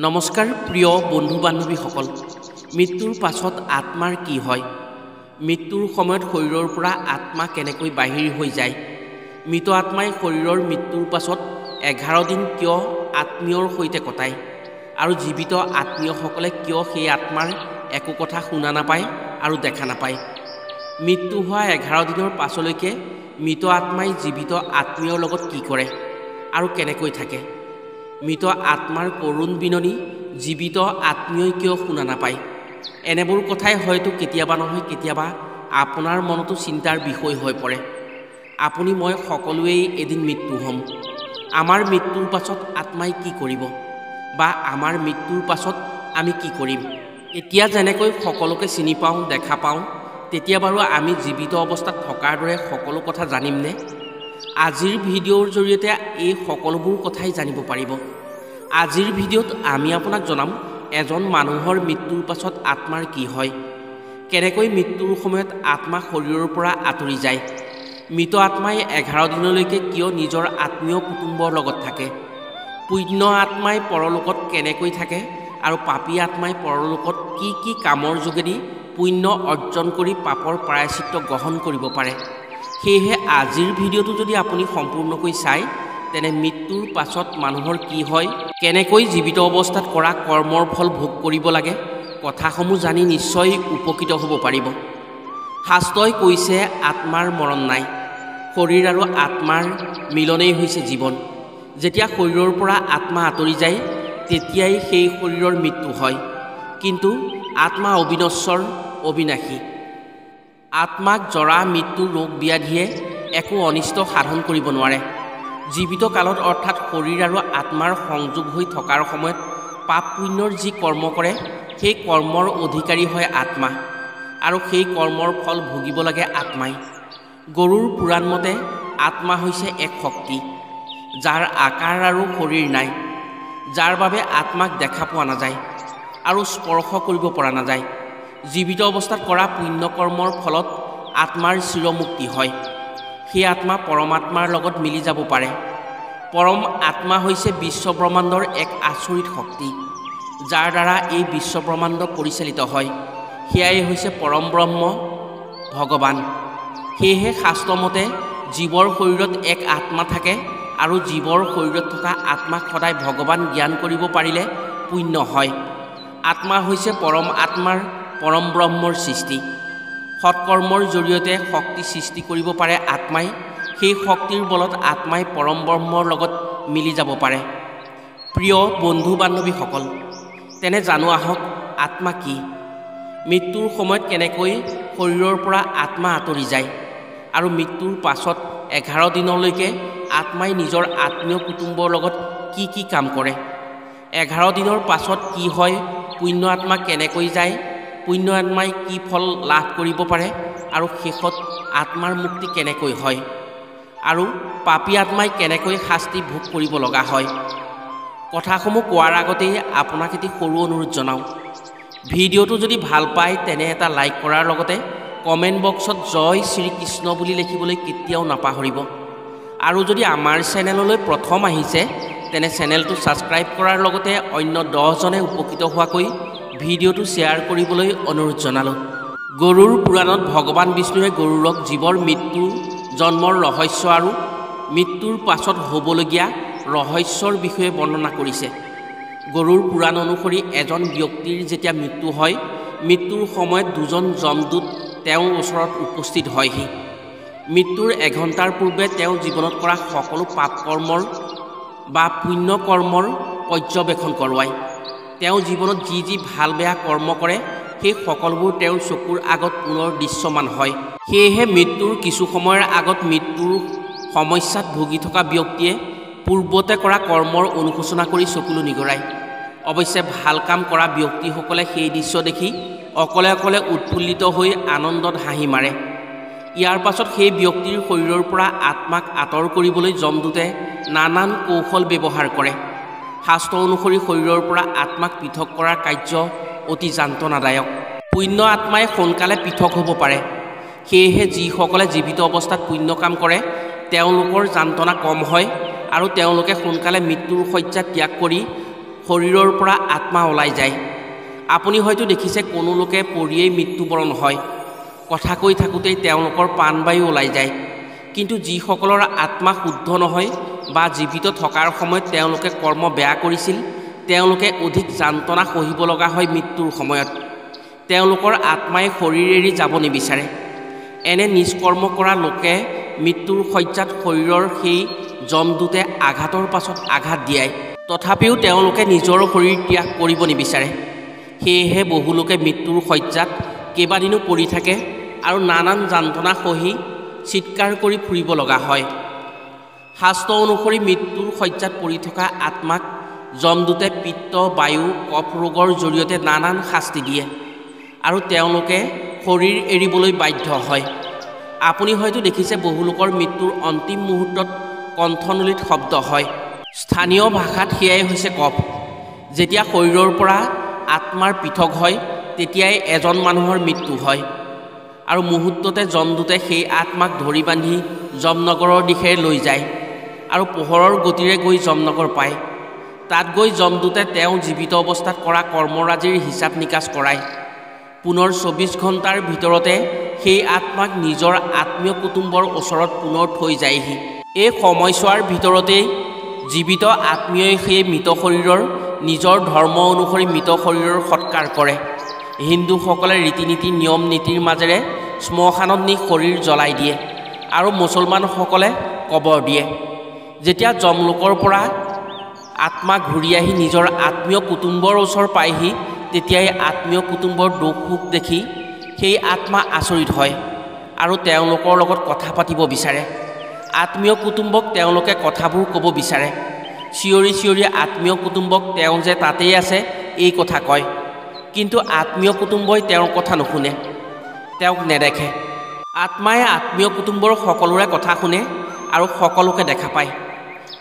নমস্কাৰ প্ৰিয় বন্ধু বান্ধৱীসকল মৃত্যুৰ পাছত আত্মাৰ কি হয় মৃত্যুৰ সময়ত শৰীৰৰ পৰা আত্মা কেনেকৈ বাহিৰ হৈ যায় মৃত আত্মাই শৰীৰৰ মৃত্যুৰ পাছত 11 দিন কিয় আত্মীয়ৰ সৈতে কটায় আৰু জীৱিত আত্মীয়সকলে কিয় সেই আত্মাৰ একো কথা শুনা নাপায় আৰু দেখা নাপায় মৃত্যু হোৱা 11 দিনৰ পাছলৈকে মৃত আত্মাই জীৱিত আত্মীয়ৰ লগত কি কৰে আৰু কেনেকৈ থাকে মৃত আত্মাৰ কৰুণ বিননি জীবিত আত্মীয় কিয় শুনা নাপায় এনেবোৰ কথাই হয়তো কেতিয়াবা নহয় কেতিয়াবা আপোনাৰ মনতো চিন্তাৰ বিষয় হৈ পৰে আপুনি মই সকলোৱেই এদিন মৃত্যু হম আমাৰ মৃত্যুৰ পাছত আত্মাই কি কৰিব বা আমাৰ মৃত্যুৰ পাছত আমি কি কৰিম এতিয়া যেনেকৈ সকলোকে চিনি পাওঁ দেখা পাওঁ তেতিয়া বাৰু আমি জীবিত অৱস্থাত থকাৰ দৰে সকলো কথা জানিমনে আজিৰ ভিডিঅ'ৰ জৰিয়তে এই সকলোবোৰ কথাই জানিব পাৰিব আজিৰ ভিডিঅ'ত আমি আপোনাক জনাম এজন মানুহৰ মৃত্যুৰ পাছত আত্মাৰ কি হয় কেনেকৈ মৃত্যুৰ সময়ত আত্মা শৰীৰৰ পৰা আঁতৰি যায় মৃত আত্মাই 11 দিনলৈকে কিয় নিজৰ আত্মীয় কুটুম্বৰ লগত থাকে পুণ্য আত্মাই পৰলোকত কেনেকৈ থাকে আৰু পাপী আত্মাই পৰলোকত কি কি কামৰ যোগেদি পুণ্য অৰ্জন কৰি পাপৰ প্ৰায়শ্চিত্ত গ্ৰহণ কৰিব পাৰে সেয়েহে আজিৰ ভিডিঅ'টো যদি আপুনি সম্পূৰ্ণকৈ চাই তেনে মৃত্যুৰ পাছত মানুহৰ কি হয় কেনেকৈ জীৱিত অৱস্থাত কৰা কৰ্মৰ ফল ভোগ কৰিব লাগে কথাসমূহ জানি নিশ্চয় উপকৃত হ'ব পাৰিব শাস্ত্ৰই কৈছে আত্মাৰ মৰণ নাই শৰীৰ আৰু আত্মাৰ মিলনেই হৈছে জীৱন যেতিয়া শৰীৰৰ পৰা আত্মা আঁতৰি যায় তেতিয়াই সেই শৰীৰৰ মৃত্যু হয় কিন্তু আত্মা অবিনশ্বৰ অবিনাশী আত্মাক জৰা মৃত্যু ৰোগ ব্যাধিয়ে একো অনিষ্ট সাধন কৰিব নোৱাৰে জীৱিত কালত অৰ্থাৎ শৰীৰ আৰু আত্মাৰ সংযোগ হৈ থকাৰ সময়ত পাপ পুণ্যৰ যি কৰ্ম কৰে সেই কৰ্মৰ অধিকাৰী হয় আত্মা আৰু সেই কৰ্মৰ ফল ভুগিব লাগে আত্মাই গৰুৰ পুৰাণ মতে আত্মা হৈছে এক শক্তি যাৰ আকাৰ আৰু শৰীৰ নাই যাৰ বাবে আত্মাক দেখা পোৱা নাযায় আৰু স্পৰ্শ কৰিব পৰা নাযায় জীৱিত অৱস্থাত কৰা পুণ্য কৰ্মৰ ফলত আত্মাৰ চিৰমুক্তি হয় সেই আত্মা পৰমাত্মাৰ লগত মিলি যাব পাৰে পৰম আত্মা হৈছে বিশ্বব্ৰহ্মাণ্ডৰ এক আচৰিত শক্তি যাৰ দ্বাৰা এই বিশ্বব্ৰহ্মাণ্ড পৰিচালিত হয় সেয়াই হৈছে পৰম ব্ৰহ্ম ভগৱান সেয়েহে শাস্ত্ৰমতে জীৱৰ শৰীৰত এক আত্মা থাকে আৰু জীৱৰ শৰীৰত থকা আত্মাক সদায় ভগৱান জ্ঞান কৰিব পাৰিলে পুণ্য হয় আত্মা হৈছে পৰম আত্মাৰ পৰম ব্ৰহ্মৰ সৃষ্টি সৎকৰ্মৰ জৰিয়তে শক্তি সৃষ্টি কৰিব পাৰে আত্মাই সেই শক্তিৰ বলত আত্মাই পৰম ব্ৰহ্মৰ লগত মিলি যাব পাৰে প্ৰিয় বন্ধু বান্ধৱীসকল তেনে জানো আহক আত্মা কি মৃত্যুৰ সময়ত কেনেকৈ শৰীৰৰ পৰা আত্মা আঁতৰি যায় আৰু মৃত্যুৰ পাছত 11 দিনলৈকে আত্মাই নিজৰ আত্মীয় কুটুম্বৰ লগত কি কি কাম কৰে 11 দিনৰ পাছত কি হয় পুণ্য আত্মা কেনেকৈ যায় পুণ্য আত্মাই কি ফল লাভ কৰিব পাৰে আৰু শেষত আত্মাৰ মুক্তি কেনেকৈ হয় আৰু পাপী আত্মাই কেনেকৈ শাস্তি ভোগ কৰিব লগা হয় কথাসমূহ কোৱাৰ আগতেই আপোনাক এটি সৰু অনুৰোধ জনাওঁ ভিডিঅ'টো যদি ভাল পায় তেনে এটা লাইক কৰাৰ লগতে কমেণ্ট বক্সত জয় শ্ৰীকৃষ্ণ বুলি লিখিবলৈ কেতিয়াও নাপাহৰিব আৰু যদি আমাৰ চেনেললৈ প্ৰথম আহিছে তেনে চেনেলটো ছাবস্ক্ৰাইব কৰাৰ লগতে অন্য 10 জনে উপকৃত হোৱাকৈ ভিডিঅ'টো শ্বেয়াৰ কৰিবলৈ অনুৰোধ জনালোঁ গৰুৰ পুৰাণত ভগৱান বিষ্ণুৱে গৰুড়ক জীৱৰ মৃত্যু জন্মৰ ৰহস্য আৰু মৃত্যুৰ পাছত হ'বলগীয়া ৰহস্যৰ বিষয়ে বৰ্ণনা কৰিছে গৰুৰ পুৰাণ অনুসৰি এজন ব্যক্তিৰ যেতিয়া মৃত্যু হয় মৃত্যুৰ সময়ত দুজন যমদূত তেওঁৰ ওচৰত উপস্থিত হয়হি মৃত্যুৰ এঘণ্টাৰ পূৰ্বে তেওঁ জীৱনত কৰা সকলো পাপ কৰ্মৰ বা পুণ্য কৰ্মৰ পৰ্যবেক্ষণ কৰোৱায় তেওঁ জীৱনত যি যি ভাল বেয়া কৰ্ম কৰে সেই সকলোবোৰ তেওঁৰ চকুৰ আগত পুনৰ দৃশ্যমান হয় সেয়েহে মৃত্যুৰ কিছু সময়ৰ আগত মৃত্যুৰ সমস্যাত ভুগি থকা ব্যক্তিয়ে পূৰ্বতে কৰা কৰ্মৰ অনুশোচনা কৰি চকুলো নিগৰায় অৱশ্যে ভাল কাম কৰা ব্যক্তিসকলে সেই দৃশ্য দেখি অকলে অকলে উৎফুল্লিত হৈ আনন্দত হাঁহি মাৰে ইয়াৰ পাছত সেই ব্যক্তিৰ শৰীৰৰ পৰা আত্মাক আঁতৰ কৰিবলৈ যমদূতে নানান কৌশল ব্যৱহাৰ কৰে শাস্ত্ৰ অনুসৰি শৰীৰৰ পৰা আত্মাক পৃথক কৰাৰ কাৰ্য অতি যন্ত্ৰণাদায়ক পুণ্য আত্মাই সোনকালে পৃথক হ'ব পাৰে সেয়েহে যিসকলে জীৱিত অৱস্থাত পুণ্য কাম কৰে তেওঁলোকৰ যন্ত্ৰণা কম হয় আৰু তেওঁলোকে সোনকালে মৃত্যুৰ শয্যা ত্যাগ কৰি শৰীৰৰ পৰা আত্মা ওলাই যায়। আপুনি হয়তো দেখিছে কোনো লোকে পৰিয়েই মৃত্যুবৰণ হয়। কথা কৈ থাকোঁতেই তেওঁলোকৰ প্ৰাণবায়ু ওলাই যায়। কিন্তু যিসকলৰ আত্মা শুদ্ধ নহয় বা জীৱিত থকাৰ সময়ত তেওঁলোকে কৰ্ম বেয়া কৰিছিল, তেওঁলোকে অধিক যান্ত্ৰণা সহিব লগা হয় মৃত্যুৰ সময়ত। তেওঁলোকৰ আত্মাই শৰীৰ এৰি যাব নিবিচাৰে। এনে নিষ্কৰ্ম কৰা লোকে মৃত্যুৰ শয্যাত শৰীৰৰ সেই যমদূতে আঘাতৰ পাছত আঘাত দিয়ায়। তথাপিও তেওঁলোকে নিজৰ শৰীৰ ত্যাগ কৰিব নিবিচাৰে। সেয়েহে বহু লোকে মৃত্যুৰ শয্যাত কেইবাদিনো পৰি থাকে আৰু নানান যান্ত্ৰণা সহি চিৎকাৰ কৰি ফুৰিব লগা হয়। শাস্ত্ৰ অনুসৰি মৃত্যুৰ শয্যাত পৰি থকা আত্মাক যমদূতে পিত্ত, বায়ু, কফ ৰোগৰ জৰিয়তে নানান শাস্তি দিয়ে আৰু তেওঁলোকে শৰীৰ এৰিবলৈ বাধ্য হয়। আপুনি হয়তো দেখিছে বহু লোকৰ মৃত্যুৰ অন্তিম মুহূৰ্তত কণ্ঠনলীত শব্দ হয়। স্থানীয় ভাষাত সেয়াই হৈছে কফ। যেতিয়া শৰীৰৰ পৰা আত্মাৰ পৃথক হয়, তেতিয়াই এজন মানুহৰ মৃত্যু হয় আৰু মুহূৰ্ততে যমদূতে সেই আত্মাক ধৰি বান্ধি যমনগৰৰ দিশে লৈ যায় আৰু পোহৰৰ গতিৰে গৈ যমনগৰ পায়। তাত গৈ যমদূতে তেওঁ জীৱিত অৱস্থাত কৰা কৰ্মৰাজিৰ হিচাপ নিকাচ কৰায়। পুনৰ 24 ঘণ্টাৰ ভিতৰতে সেই আত্মাক নিজৰ আত্মীয় কুটুম্বৰ ওচৰত পুনৰ থৈ যায়হি। এই সময়ছোৱাৰ ভিতৰতেই জীৱিত আত্মীয়ই সেই মৃত শৰীৰৰ নিজৰ ধৰ্ম অনুসৰি মৃত শৰীৰৰ সৎকাৰ কৰে। হিন্দুসকলে ৰীতি নীতি নিয়ম নীতিৰ মাজেৰে শ্মশানত নি শৰীৰ জ্বলাই দিয়ে আৰু মুছলমানসকলে কবৰ দিয়ে। যেতিয়া যমলোকৰ পৰা আত্মা ঘূৰি আহি নিজৰ আত্মীয় কুটুম্বৰ ওচৰ পায়হি, তেতিয়াই আত্মীয় কুটুম্বৰ দুখ সুখ দেখি সেই আত্মা আচৰিত হয় আৰু তেওঁলোকৰ লগত কথা পাতিব বিচাৰে। আত্মীয় কুটুম্বক তেওঁলোকে কথাবোৰ ক'ব বিচাৰে। চিঞৰি চিঞৰি আত্মীয় কুটুম্বক তেওঁ যে তাতেই আছে এই কথা কয়। কিন্তু আত্মীয় কুটুম্বই তেওঁৰ কথা নুশুনে, তেওঁক নেদেখে। আত্মাই আত্মীয় কুটুম্বৰ সকলোৰে কথা শুনে আৰু সকলোকে দেখা পায়।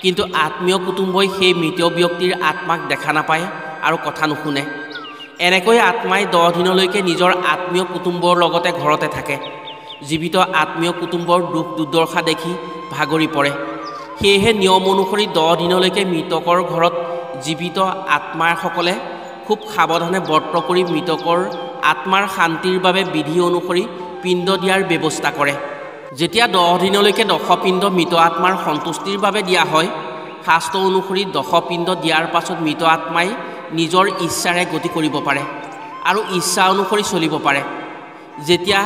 কিন্তু আত্মীয় কুটুম্বই সেই মৃত ব্যক্তিৰ আত্মাক দেখা নাপায় আৰু কথা নুশুনে। এনেকৈ আত্মাই 10 দিনলৈকে নিজৰ আত্মীয় কুটুম্বৰ লগতে ঘৰতে থাকে। জীৱিত আত্মীয় কুটুম্বৰ দুখ দুৰ্দশা দেখি ভাগৰি পৰে। সেয়েহে নিয়ম অনুসৰি 10 দিনলৈকে মৃতকৰ ঘৰত জীৱিত আত্মাসকলে খুব সাৱধানে ব্ৰত কৰি মৃতকৰ আত্মাৰ শান্তিৰ বাবে বিধি অনুসৰি পিণ্ড দিয়াৰ ব্যৱস্থা কৰে। যেতিয়া 10 দিনলৈকে দশপিণ্ড মৃত আত্মাৰ সন্তুষ্টিৰ বাবে দিয়া হয়, শাস্ত্ৰ অনুসৰি দশপিণ্ড দিয়াৰ পাছত মৃত আত্মাই নিজৰ ইচ্ছাৰে গতি কৰিব পাৰে আৰু ইচ্ছা অনুসৰি চলিব পাৰে। যেতিয়া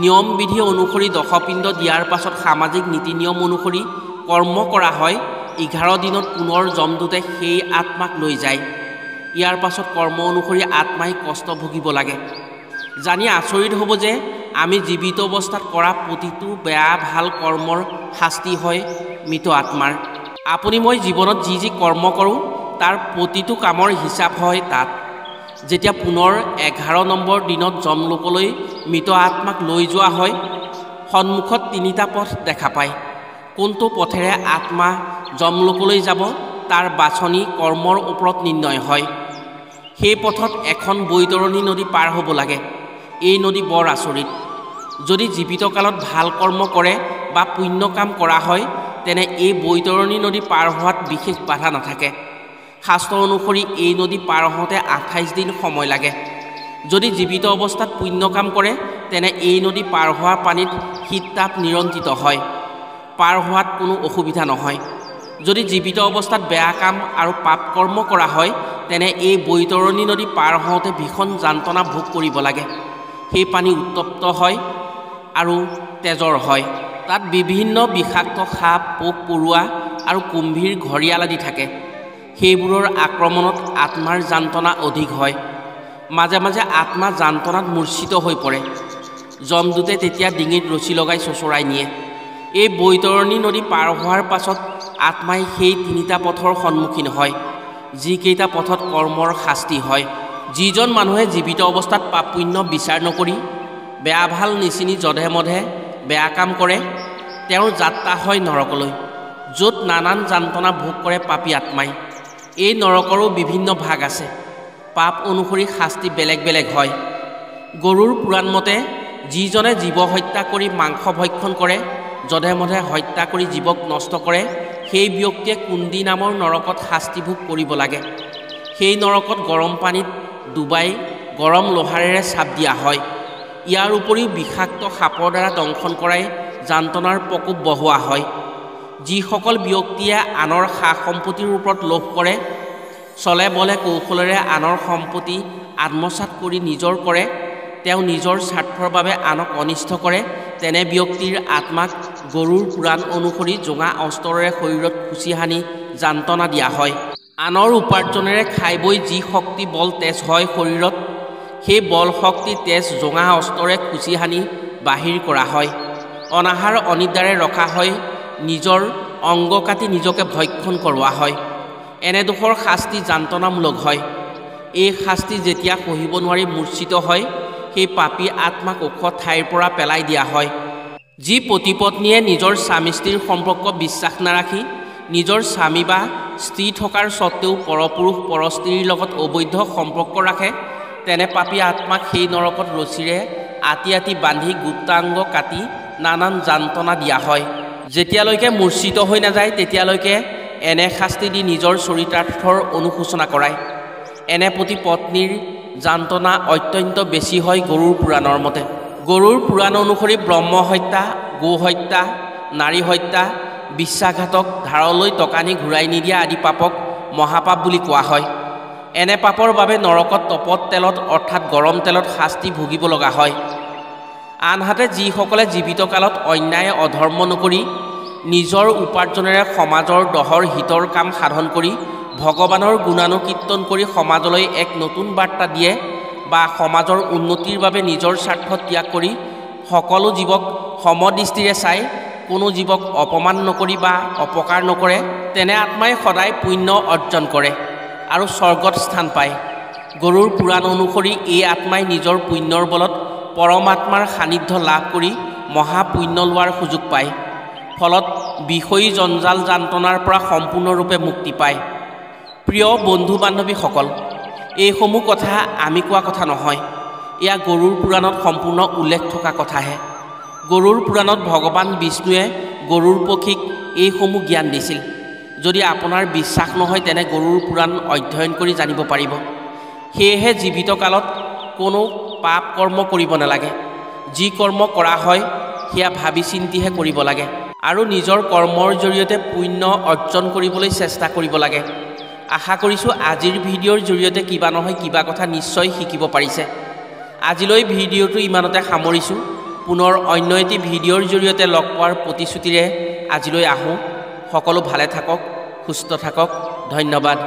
নিয়ম বিধি অনুসৰি দশপিণ্ড দিয়াৰ পাছত সামাজিক নীতি নিয়ম অনুসৰি কৰ্ম কৰা হয়, 11 দিনত পুনৰ যমদূতে সেই আত্মাক লৈ যায়। ইয়াৰ পাছত কৰ্ম অনুসৰি আত্মাই কষ্ট ভুগিব লাগে। জানি আচৰিত হ'ব যে আমি জীৱিত অৱস্থাত কৰা প্ৰতিটো বেয়া ভাল কৰ্মৰ শাস্তি হয় মৃত আত্মাৰ। আপুনি মই জীৱনত যি যি কৰ্ম কৰোঁ তাৰ প্ৰতিটো কামৰ হিচাপ হয় তাত। যেতিয়া পুনৰ 11 নম্বৰ দিনত যমলোকলৈ মৃত আত্মাক লৈ যোৱা হয়, সন্মুখত 3টা পথ দেখা পায়। কোনটো পথেৰে আত্মা যমলোকলৈ যাব তাৰ বাছনি কৰ্মৰ ওপৰত নিৰ্ণয় হয়। সেই পথত এখন বৈতৰণী নদী পাৰ হ'ব লাগে। এই নদী বৰ আচৰিত। যদি জীৱিত কালত ভাল কৰ্ম কৰে বা পুণ্য কাম কৰা হয়, তেনে এই বৈতৰণী নদী পাৰ হোৱাত বিশেষ বাধা নাথাকে। শাস্ত্ৰ অনুসৰি এই নদী পাৰ হওঁতে 28 দিন সময় লাগে। যদি জীৱিত অৱস্থাত পুণ্য কাম কৰে, তেনে এই নদী পাৰ হোৱা পানীত শীত তাপ নিৰন্তিত হয়। পাৰ হোৱাত কোনো অসুবিধা নহয়। যদি জীৱিত অৱস্থাত বেয়া কাম আৰু পাপ কৰ্ম কৰা হয়, তেনে এই বৈতৰণী নদী পাৰ হওঁতে ভীষণ যান্ত্ৰণা ভোগ কৰিব লাগে। সেই পানী উত্তপ্ত হয় আৰু তেজৰ হয়। তাত বিভিন্ন বিষাক্ত সাপ, পোক পৰুৱা আৰু কুম্ভীৰ ঘৰিয়াল আদি থাকে। সেইবোৰৰ আক্ৰমণত আত্মাৰ যান্ত্ৰণা অধিক হয়। মাজে মাজে আত্মা যান্ত্ৰণাত মূৰ্ছিত হৈ পৰে। যমদূতে তেতিয়া ডিঙিত ৰছী লগাই চোঁচৰাই নিয়ে। এই বৈতৰণী নদী পাৰ হোৱাৰ পাছত আত্মাই সেই 3টা পথৰ সন্মুখীন হয়, যিকেইটা পথত কৰ্মৰ শাস্তি হয়। যিজন মানুহে জীৱিত অৱস্থাত পাপ পুণ্য বিচাৰ নকৰি বেয়া ভাল নিচিনি যধে মধে বেয়া কাম কৰে, তেওঁৰ যাত্ৰা হয় নৰকলৈ, য'ত নানান যান্ত্ৰণা ভোগ কৰে পাপী আত্মাই। এই নৰকৰো বিভিন্ন ভাগ আছে। পাপ অনুসৰি শাস্তি বেলেগ বেলেগ হয়। গৰুৰ পুৰাণ মতে যিজনে জীৱ হত্যা কৰি মাংস ভক্ষণ কৰে, যধে মধে হত্যা কৰি জীৱক নষ্ট কৰে, সেই ব্যক্তিয়ে কুন্দি নামৰ নৰকত শাস্তি ভোগ কৰিব লাগে। সেই নৰকত গৰম পানীত ডুবাই গৰম লোহাৰেৰে চাপ দিয়া হয়। ইয়াৰ উপৰিও বিষাক্ত সাপৰ দ্বাৰা দংশন কৰাই যান্ত্ৰনাৰ প্ৰকোপ বঢ়োৱা হয়। যিসকল ব্যক্তিয়ে আনৰ সা সম্পত্তিৰ ওপৰত লোভ কৰে, চলে বলে কৌশলেৰে আনৰ সম্পত্তি আত্মসাৎ কৰি নিজৰ কৰে, তেওঁ নিজৰ স্বাৰ্থৰ বাবে আনক অনিষ্ট কৰে, তেনে ব্যক্তিৰ আত্মাক গৰুৰ পুৰাণ অনুসৰি জোঙা অস্ত্ৰৰে শৰীৰত খুচি সানি যান্ত্ৰনা দিয়া হয়। আনৰ উপাৰ্জনেৰে খাই বৈ যি শক্তি বল তেজ হয় শৰীৰত, সেই বল শক্তি তেজ জোঙা অস্ত্ৰৰে খুচি সানি বাহিৰ কৰা হয়। অনাহাৰ অনিদ্ৰাৰে ৰখা হয়, নিজৰ অংগ কাটি নিজকে ভক্ষণ কৰোৱা হয়। এনে দোষৰ শাস্তি যান্ত্ৰনামূলক হয়। এই শাস্তি যেতিয়া সহিব নোৱাৰি মূৰ্ছিত হয়, সেই পাপী আত্মাক ওখ ঠাইৰ পৰা পেলাই দিয়া হয়। যি পতিপত্নীয়ে নিজৰ স্বামী স্ত্ৰীৰ সম্পৰ্ক বিশ্বাস নাৰাখি নিজৰ স্বামী বা স্ত্ৰী থকাৰ স্বত্বেও পৰপুৰুষ পৰস্ত্ৰীৰ লগত অবৈধ সম্পৰ্ক ৰাখে, তেনে পাপী আত্মাক সেই নৰকত ৰছীৰে আতি আতি বান্ধি গুপ্তাংগ কাটি নানান যান্ত্ৰনা দিয়া হয়। যেতিয়ালৈকে মূৰ্ছিত হৈ নাযায় তেতিয়ালৈকে এনে শাস্তি দি নিজৰ চৰিতাৰ্থৰ অনুশোচনা কৰায়। এনে প্ৰতি পত্নীৰ যান্ত্ৰনা অত্যন্ত বেছি হয় গৰুৰ পুৰাণৰ মতে। গৰুৰ পুৰাণ অনুসৰি ব্ৰহ্ম হত্যা, গো হত্যা, নাৰী হত্যা, বিশ্বাসঘাতক, ধাৰলৈ টকানি ঘূৰাই নিদিয়া আদি পাপক মহাপাপ বুলি কোৱা হয়। এনে পাপৰ বাবে নৰকত তপত তেলত অৰ্থাৎ গৰম তেলত শাস্তি ভুগিব লগা হয়। আনহাতে যিসকলে জীৱিত কালত অন্যায় অধৰ্ম নকৰি নিজৰ উপাৰ্জনেৰে সমাজৰ দহৰ হিতৰ কাম সাধন কৰি ভগৱানৰ গুণানুকীৰ্তন কৰি সমাজলৈ এক নতুন বাৰ্তা দিয়ে বা সমাজৰ উন্নতিৰ বাবে নিজৰ স্বাৰ্থ ত্যাগ কৰি সকলো জীৱক সমদৃষ্টিৰে চাই কোনো জীৱক অপমান নকৰি বা অপকাৰ নকৰে, তেনে আত্মাই সদায় পুণ্য অৰ্জন কৰে আৰু স্বৰ্গত স্থান পায়। গৰুৰ পুৰাণ অনুসৰি এই আত্মাই নিজৰ পুণ্যৰ বলত পৰমাত্মাৰ সান্নিধ্য লাভ কৰি মহাপুণ্য লোৱাৰ সুযোগ পায়। ফলত বিষয়ী জঞ্জাল যান্ত্ৰনাৰ পৰা সম্পূৰ্ণৰূপে মুক্তি পায়। প্ৰিয় বন্ধু বান্ধৱীসকল, এইসমূহ কথা আমি কোৱা কথা নহয়, এয়া গৰুৰ পুৰাণত সম্পূৰ্ণ উল্লেখ থকা কথাহে। গৰুৰ পুৰাণত ভগৱান বিষ্ণুৱে গৰুৰ পক্ষীক এইসমূহ জ্ঞান দিছিল। যদি আপোনাৰ বিশ্বাস নহয় তেনে গৰুৰ পুৰাণ অধ্যয়ন কৰি জানিব পাৰিব। সেয়েহে জীৱিত কালত কোনো পাপ কৰ্ম কৰিব নালাগে। যি কৰ্ম কৰা হয় সেয়া ভাবি চিন্তিহে কৰিব লাগে আৰু নিজৰ কৰ্মৰ জৰিয়তে পুণ্য অৰ্জন কৰিবলৈ চেষ্টা কৰিব লাগে। আশা কৰিছোঁ আজিৰ ভিডিঅ'ৰ জৰিয়তে কিবা নহয় কিবা কথা নিশ্চয় শিকিব পাৰিছে। আজিলৈ ভিডিঅ'টো ইমানতে সামৰিছোঁ। পুনৰ অন্য এটি ভিডিঅ'ৰ জৰিয়তে লগ পোৱাৰ প্ৰতিশ্ৰুতিৰে আজিলৈ আহোঁ। সকলো ভালে থাকক, সুস্থ থাকক। ধন্যবাদ।